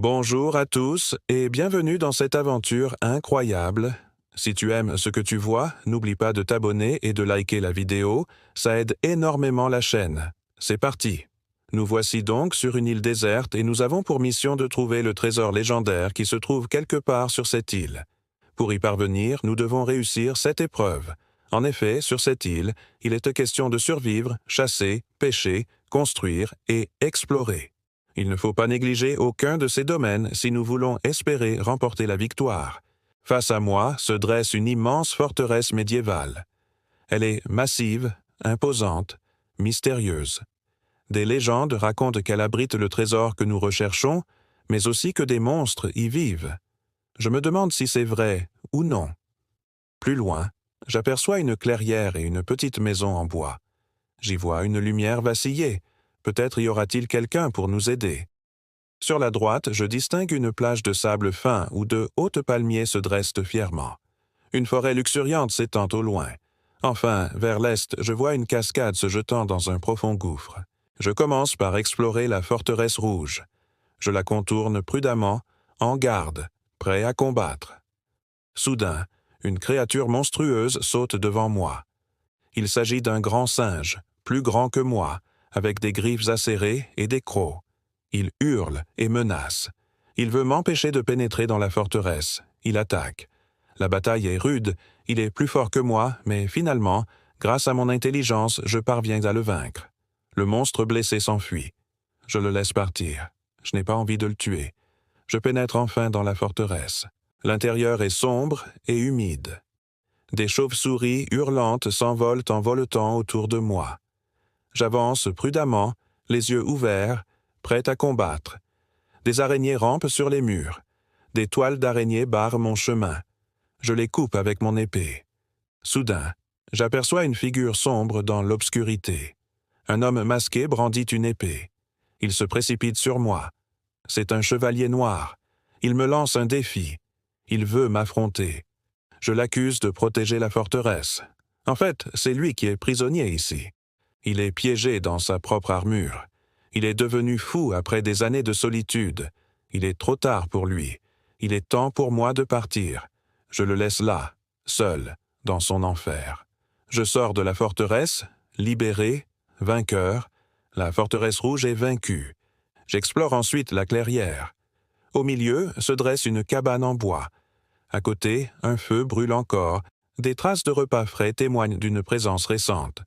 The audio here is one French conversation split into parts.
Bonjour à tous et bienvenue dans cette aventure incroyable. Si tu aimes ce que tu vois, n'oublie pas de t'abonner et de liker la vidéo, ça aide énormément la chaîne. C'est parti. Nous voici donc sur une île déserte et nous avons pour mission de trouver le trésor légendaire qui se trouve quelque part sur cette île. Pour y parvenir, nous devons réussir cette épreuve. En effet, sur cette île, il est question de survivre, chasser, pêcher, construire et explorer. Il ne faut pas négliger aucun de ces domaines si nous voulons espérer remporter la victoire. Face à moi se dresse une immense forteresse médiévale. Elle est massive, imposante, mystérieuse. Des légendes racontent qu'elle abrite le trésor que nous recherchons, mais aussi que des monstres y vivent. Je me demande si c'est vrai ou non. Plus loin, j'aperçois une clairière et une petite maison en bois. J'y vois une lumière vaciller. Peut-être y aura-t-il quelqu'un pour nous aider. Sur la droite, je distingue une plage de sable fin où de hautes palmiers se dressent fièrement. Une forêt luxuriante s'étend au loin. Enfin, vers l'est, je vois une cascade se jetant dans un profond gouffre. Je commence par explorer la forteresse rouge. Je la contourne prudemment, en garde, prêt à combattre. Soudain, une créature monstrueuse saute devant moi. Il s'agit d'un grand singe, plus grand que moi, avec des griffes acérées et des crocs. Il hurle et menace. Il veut m'empêcher de pénétrer dans la forteresse. Il attaque. La bataille est rude, il est plus fort que moi, mais finalement, grâce à mon intelligence, je parviens à le vaincre. Le monstre blessé s'enfuit. Je le laisse partir. Je n'ai pas envie de le tuer. Je pénètre enfin dans la forteresse. L'intérieur est sombre et humide. Des chauves-souris hurlantes s'envolent en voletant autour de moi. J'avance prudemment, les yeux ouverts, prêt à combattre. Des araignées rampent sur les murs. Des toiles d'araignées barrent mon chemin. Je les coupe avec mon épée. Soudain, j'aperçois une figure sombre dans l'obscurité. Un homme masqué brandit une épée. Il se précipite sur moi. C'est un chevalier noir. Il me lance un défi. Il veut m'affronter. Je l'accuse de protéger la forteresse. En fait, c'est lui qui est prisonnier ici. Il est piégé dans sa propre armure. Il est devenu fou après des années de solitude. Il est trop tard pour lui. Il est temps pour moi de partir. Je le laisse là, seul, dans son enfer. Je sors de la forteresse, libéré, vainqueur. La forteresse rouge est vaincue. J'explore ensuite la clairière. Au milieu se dresse une cabane en bois. À côté, un feu brûle encore. Des traces de repas frais témoignent d'une présence récente.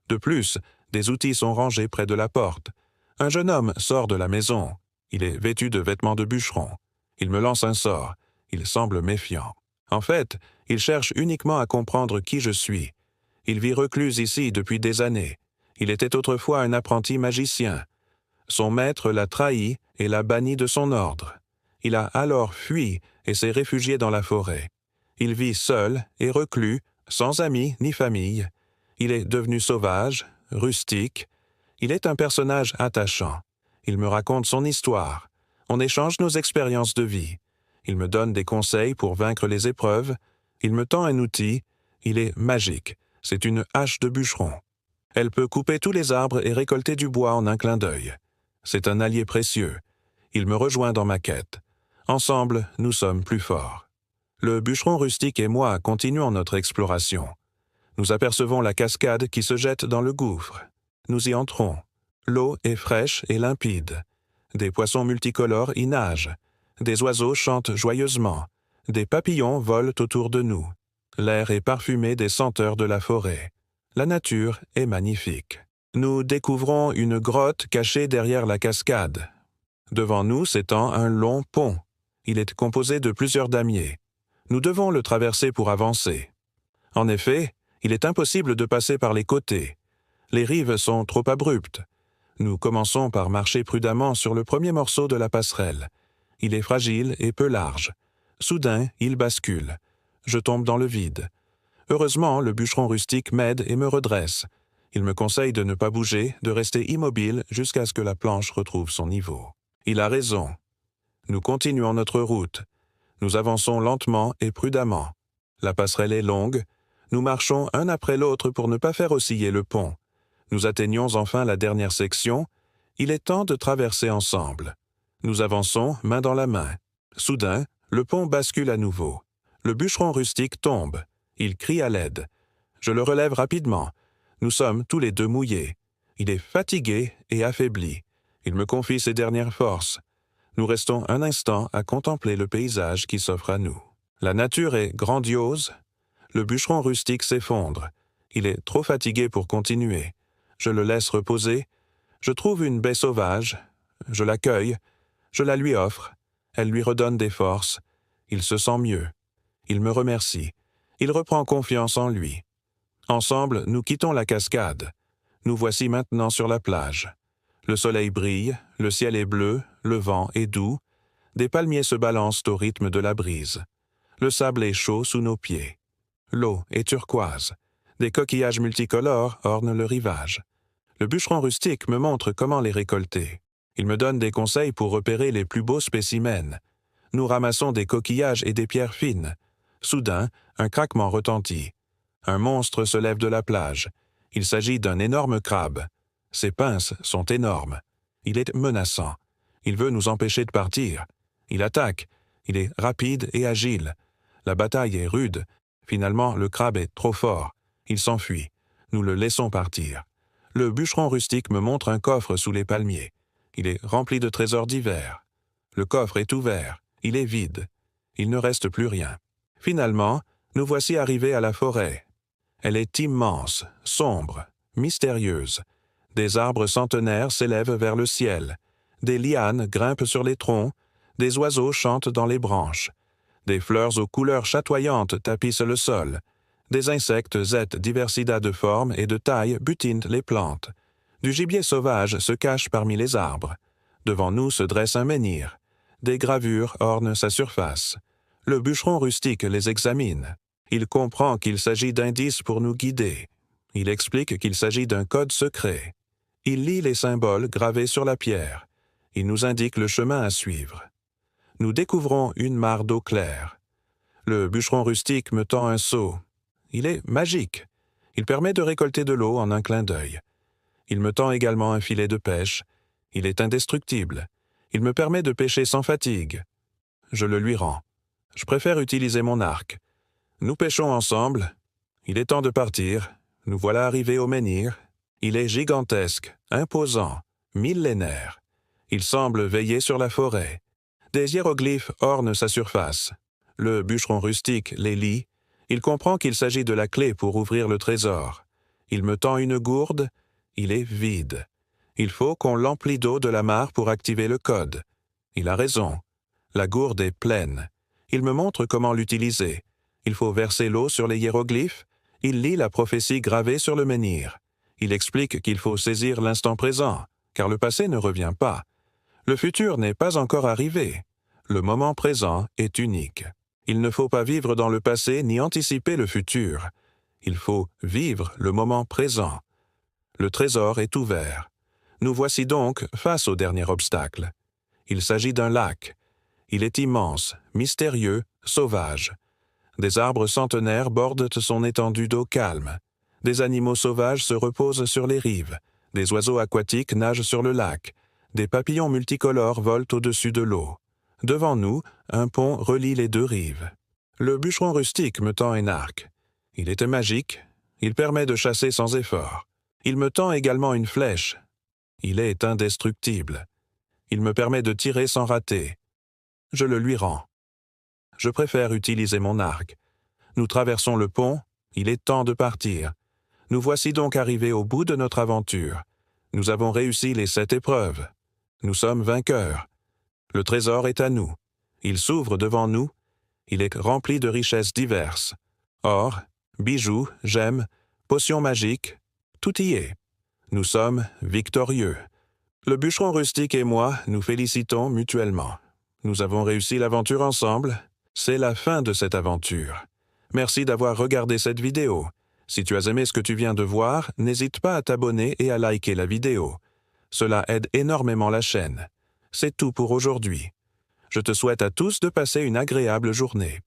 De plus, des outils sont rangés près de la porte. Un jeune homme sort de la maison. Il est vêtu de vêtements de bûcheron. Il me lance un sort. Il semble méfiant. En fait, il cherche uniquement à comprendre qui je suis. Il vit reclus ici depuis des années. Il était autrefois un apprenti magicien. Son maître l'a trahi et l'a banni de son ordre. Il a alors fui et s'est réfugié dans la forêt. Il vit seul et reclus, sans amis ni famille. Il est devenu sauvage, rustique. Il est un personnage attachant. Il me raconte son histoire. On échange nos expériences de vie. Il me donne des conseils pour vaincre les épreuves. Il me tend un outil. Il est magique. C'est une hache de bûcheron. Elle peut couper tous les arbres et récolter du bois en un clin d'œil. C'est un allié précieux. Il me rejoint dans ma quête. Ensemble, nous sommes plus forts. Le bûcheron rustique et moi continuons notre exploration. Nous apercevons la cascade qui se jette dans le gouffre. Nous y entrons. L'eau est fraîche et limpide. Des poissons multicolores y nagent. Des oiseaux chantent joyeusement. Des papillons volent autour de nous. L'air est parfumé des senteurs de la forêt. La nature est magnifique. Nous découvrons une grotte cachée derrière la cascade. Devant nous s'étend un long pont. Il est composé de plusieurs damiers. Nous devons le traverser pour avancer. En effet, il est impossible de passer par les côtés. Les rives sont trop abruptes. Nous commençons par marcher prudemment sur le premier morceau de la passerelle. Il est fragile et peu large. Soudain, il bascule. Je tombe dans le vide. Heureusement, le bûcheron rustique m'aide et me redresse. Il me conseille de ne pas bouger, de rester immobile jusqu'à ce que la planche retrouve son niveau. Il a raison. Nous continuons notre route. Nous avançons lentement et prudemment. La passerelle est longue. Nous marchons un après l'autre pour ne pas faire osciller le pont. Nous atteignons enfin la dernière section. Il est temps de traverser ensemble. Nous avançons, main dans la main. Soudain, le pont bascule à nouveau. Le bûcheron rustique tombe. Il crie à l'aide. Je le relève rapidement. Nous sommes tous les deux mouillés. Il est fatigué et affaibli. Il me confie ses dernières forces. Nous restons un instant à contempler le paysage qui s'offre à nous. La nature est grandiose. Le bûcheron rustique s'effondre. Il est trop fatigué pour continuer. Je le laisse reposer. Je trouve une baie sauvage. Je l'accueille. Je la lui offre. Elle lui redonne des forces. Il se sent mieux. Il me remercie. Il reprend confiance en lui. Ensemble, nous quittons la cascade. Nous voici maintenant sur la plage. Le soleil brille, le ciel est bleu, le vent est doux. Des palmiers se balancent au rythme de la brise. Le sable est chaud sous nos pieds. L'eau est turquoise. Des coquillages multicolores ornent le rivage. Le bûcheron rustique me montre comment les récolter. Il me donne des conseils pour repérer les plus beaux spécimens. Nous ramassons des coquillages et des pierres fines. Soudain, un craquement retentit. Un monstre se lève de la plage. Il s'agit d'un énorme crabe. Ses pinces sont énormes. Il est menaçant. Il veut nous empêcher de partir. Il attaque. Il est rapide et agile. La bataille est rude. Finalement, le crabe est trop fort. Il s'enfuit. Nous le laissons partir. Le bûcheron rustique me montre un coffre sous les palmiers. Il est rempli de trésors divers. Le coffre est ouvert. Il est vide. Il ne reste plus rien. Finalement, nous voici arrivés à la forêt. Elle est immense, sombre, mystérieuse. Des arbres centenaires s'élèvent vers le ciel. Des lianes grimpent sur les troncs. Des oiseaux chantent dans les branches. Des fleurs aux couleurs chatoyantes tapissent le sol. Des insectes et diversitas de formes et de tailles butinent les plantes. Du gibier sauvage se cache parmi les arbres. Devant nous se dresse un menhir. Des gravures ornent sa surface. Le bûcheron rustique les examine. Il comprend qu'il s'agit d'indices pour nous guider. Il explique qu'il s'agit d'un code secret. Il lit les symboles gravés sur la pierre. Il nous indique le chemin à suivre. Nous découvrons une mare d'eau claire. Le bûcheron rustique me tend un seau. Il est magique. Il permet de récolter de l'eau en un clin d'œil. Il me tend également un filet de pêche. Il est indestructible. Il me permet de pêcher sans fatigue. Je le lui rends. Je préfère utiliser mon arc. Nous pêchons ensemble. Il est temps de partir. Nous voilà arrivés au menhir. Il est gigantesque, imposant, millénaire. Il semble veiller sur la forêt. Des hiéroglyphes ornent sa surface. Le bûcheron rustique les lit. Il comprend qu'il s'agit de la clé pour ouvrir le trésor. Il me tend une gourde. Il est vide. Il faut qu'on l'emplit d'eau de la mare pour activer le code. Il a raison. La gourde est pleine. Il me montre comment l'utiliser. Il faut verser l'eau sur les hiéroglyphes. Il lit la prophétie gravée sur le menhir. Il explique qu'il faut saisir l'instant présent, car le passé ne revient pas. Le futur n'est pas encore arrivé. Le moment présent est unique. Il ne faut pas vivre dans le passé ni anticiper le futur. Il faut vivre le moment présent. Le trésor est ouvert. Nous voici donc face au dernier obstacle. Il s'agit d'un lac. Il est immense, mystérieux, sauvage. Des arbres centenaires bordent son étendue d'eau calme. Des animaux sauvages se reposent sur les rives. Des oiseaux aquatiques nagent sur le lac. Des papillons multicolores volent au-dessus de l'eau. Devant nous, un pont relie les deux rives. Le bûcheron rustique me tend un arc. Il est magique. Il permet de chasser sans effort. Il me tend également une flèche. Il est indestructible. Il me permet de tirer sans rater. Je le lui rends. Je préfère utiliser mon arc. Nous traversons le pont. Il est temps de partir. Nous voici donc arrivés au bout de notre aventure. Nous avons réussi les 7 épreuves. Nous sommes vainqueurs. Le trésor est à nous. Il s'ouvre devant nous. Il est rempli de richesses diverses. Or, bijoux, gemmes, potions magiques, tout y est. Nous sommes victorieux. Le bûcheron rustique et moi nous félicitons mutuellement. Nous avons réussi l'aventure ensemble. C'est la fin de cette aventure. Merci d'avoir regardé cette vidéo. Si tu as aimé ce que tu viens de voir, n'hésite pas à t'abonner et à liker la vidéo. Cela aide énormément la chaîne. C'est tout pour aujourd'hui. Je te souhaite à tous de passer une agréable journée.